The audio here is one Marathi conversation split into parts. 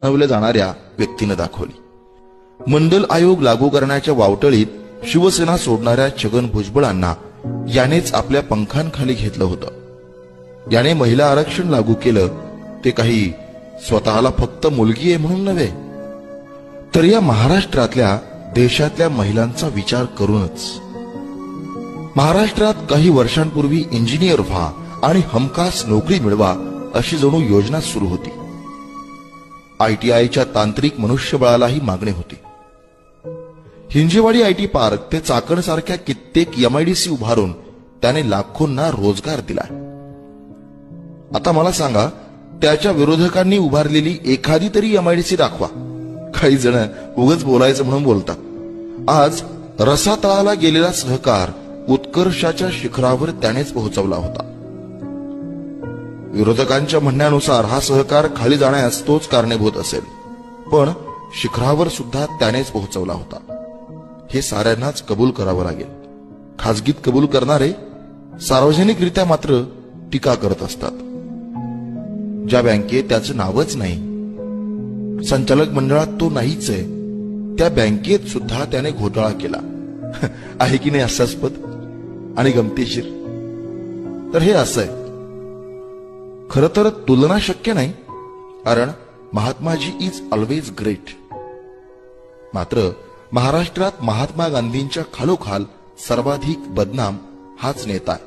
बनवल्या जाणाऱ्या व्यक्तीने दाखवली. मंडल आयोग लागू करण्याच्या वावटळीत शिवसेना सोडणाऱ्या छगन भुजबळांना यानेच आपल्या पंखांखाली घेतलं होतं. याने महिला आरक्षण लागू केलं ते काही स्वतःला फक्त मुलगी आहे म्हणून नव्हे, तर या महाराष्ट्रातल्या देशातल्या महिलांचा विचार करूनच. महाराष्ट्रात काही वर्षांपूर्वी इंजिनियर व्हा आणि हमखास नोकरी मिळवा अशी जणू योजना सुरू होती. ITIच्या तांत्रिक मनुष्यबळालाही मागणी होती. हिंजेवाडी IT पार्क ते चाकण सारख्या कित्येक MIDC उभारून त्याने लाखोंना रोजगार दिला. आता मला सांगा, त्याच्या विरोधकांनी उभारलेली एखादी तरी MIDC दाखवा. काही जण उगाच बोलायचं म्हणून बोलतात. आज रसातळाला गेलेला सहकार उत्कर्षाच्या शिखरावर त्यानेच पोहोचवला होता. विरोधकांच्या म्हणण्यानुसार हा सहकार खाली जाण्यास तोच कारणीभूत असेल, पण शिखरावर सुद्धा त्यानेच पोहोचवला होता. हे साऱ्यांनाच कबूल करावं लागेल. खासगीत कबूल करणारे सार्वजनिकरित्या मात्र टीका करत असतात. ज्या बँकेत त्याचं नावच नाही, संचालक मंडळात तो नाहीच आहे, त्या बँकेत सुद्धा त्याने घोटाळा केला. आहे की नाही हास्यास्पद आणि गमतीशीर? तर हे असं आहे. खरं तर तुलना शक्य नाही, कारण महात्माजी इज ऑलवेज ग्रेट. मात्र महाराष्ट्रात महात्मा गांधींच्या खालोखाल सर्वाधिक बदनाम हाच नेता आहे.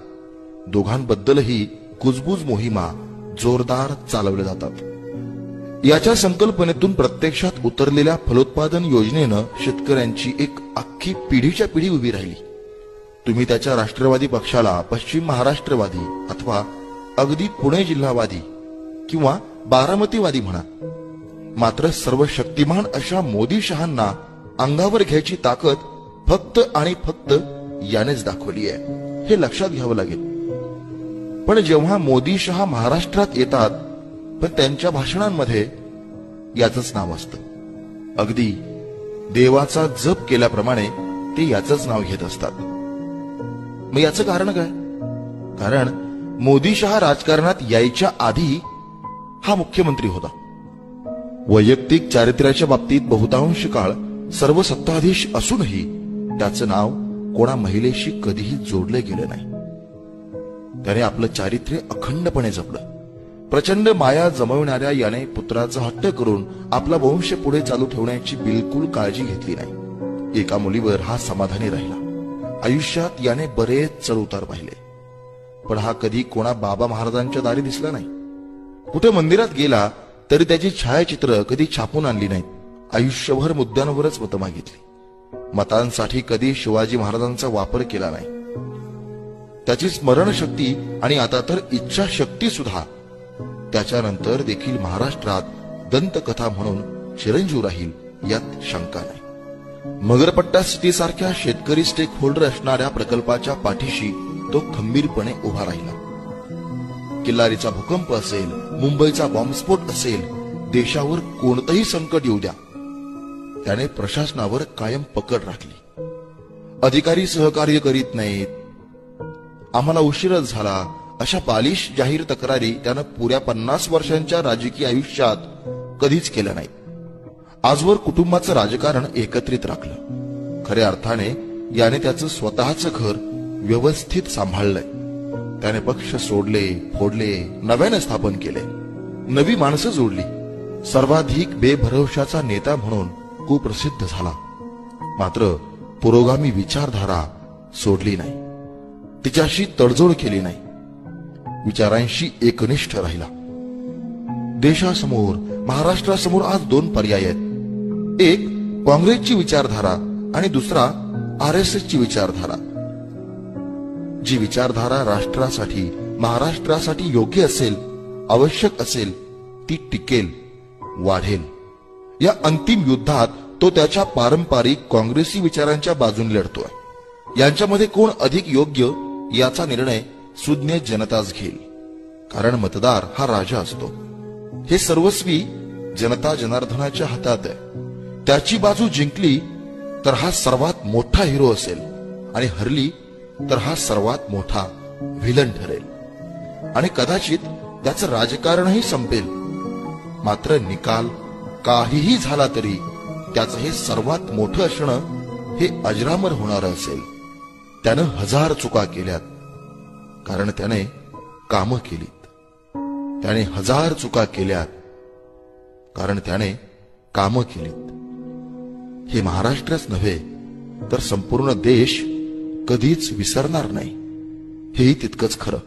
दोघांबद्दलही कुजबूज मोहिमा जोरदार चालवल्या जातात. याच्या संकल्पनेतून प्रत्यक्षात उतरलेल्या फलोत्पादन योजनेनं शेतकऱ्यांची एक अख्खी पिढीच्या पिढी उभी राहिली. तुम्ही त्याच्या राष्ट्रवादी पक्षाला पश्चिम महाराष्ट्रवादी अथवा अगदी पुणे जिल्हावादी किंवा बारामतीवादी म्हणा, मात्र सर्व शक्तिमान अशा मोदी शहांना अंगावर घ्यायची ताकद फक्त आणि फक्त यानेच दाखवली आहे, हे लक्षात घ्यावं लागेल. पण जेव्हा मोदी शहा महाराष्ट्रात येतात, पण त्यांच्या भाषणांमध्ये याचंच नाव असतं. अगदी देवाचा जप केल्याप्रमाणे ते याचंच नाव घेत असतात. मग याचं कारण काय? कारण मोदी शहा राजकारणात यायच्या आधी हा मुख्यमंत्री होता. वैयक्तिक चारित्र्याच्या बाबतीत बहुतांश काळ सर्व सत्ताधीश असूनही त्याचं नाव कोणा महिलेशी कधीही जोडले गेले नाही. त्याने आपलं चारित्र्य अखंडपणे जपलं. प्रचंड माया जमवणाऱ्या याने पुत्राचा हट्ट करून आपला वंश पुढे चालू ठेवण्याची बिलकुल काळजी घेतली नाही. एका मुलीवर हा समाधानी राहिला. आयुष्यात याने बरेच चढ उतार पाहिले, पण हा कधी कोणा बाबा महाराजांच्या दारी दिसला नाही. कुठे मंदिरात गेला तरी त्याची छायाचित्र कधी छापून आणली नाहीत. आयुष्यभर मुद्द्यांवरच मतं मागितली. मतांसाठी कधी शिवाजी महाराजांचा वापर केला नाही. त्याची स्मरणशक्ती आणि आता तर इच्छाशक्ती सुद्धा त्याच्यानंतर देखील महाराष्ट्रात दंतकथा म्हणून चिरंजीव राहील, यात शंका नाही. मगरपट्टा सिटी सारख्या शेतकरी स्टेक होल्डर असणाऱ्या प्रकल्पाच्या पाठीशी तो खंबीरपणे उभा राहिला. किल्लारीचा भूकंप असेल, मुंबईचा बॉम्बस्फोट असेल, देशावर कोणतंही संकट येऊ द्या, त्याने प्रशासनावर कायम पकड राखली. अधिकारी सहकार्य करीत नाहीत, आम्हाला उशीरच झाला, अशा बालिश जाहीर तक्रारी त्यानं पुऱ्या 50 वर्षांच्या राजकीय आयुष्यात कधीच केल्या नाहीत. आजवर कुटुंबाचं राजकारण एकत्रित राखलं. खऱ्या अर्थाने याने त्याचं स्वतःचं घर व्यवस्थित सांभाळलंय. त्याने पक्ष सोडले, फोडले, नव्याने स्थापन केले, नवी माणसं जोडली. सर्वाधिक बेभरवशाचा नेता म्हणून कुप्रसिद्ध झाला. मात्र पुरोगामी विचारधारा सोडली नाही, तिच्याशी तडजोड केली नाही, विचारांशी एकनिष्ठ राहिला. देशासमोर, महाराष्ट्रासमोर आज 2 पर्याय आहेत. एक काँग्रेसची विचारधारा आणि दुसरा RSSची विचारधारा. जी विचारधारा राष्ट्रासाठी, महाराष्ट्रासाठी योग्य असेल, आवश्यक असेल, ती टिकेल, वाढेल. या अंतिम युद्धात तो त्याच्या पारंपरिक काँग्रेसी विचारांच्या बाजूने लढतोय. यांच्यामध्ये कोण अधिक योग्य याचा निर्णय सुज्ञ जनताच घेईल, कारण मतदार हा राजा असतो. हे सर्वस्वी जनता जनार्दनाच्या हातात आहे. त्याची बाजू जिंकली तर हा सर्वात मोठा हिरो असेल आणि हरली तर हा सर्वात मोठा व्हिलन ठरेल आणि कदाचित त्याचं राजकारणही संपेल. मात्र निकाल काहीही झाला तरी त्याचं हे सर्वात मोठं असणं हे अजरामर होणारं असेल. त्यानं 1000 चुका केल्यात कारण त्याने कामं केलीत. त्याने 1000 चुका केल्यात कारण त्याने कामं केलीत. हे महाराष्ट्रच नव्हे तर संपूर्ण देश कधीच विसरणार नाही, हेही तितकंच खरं.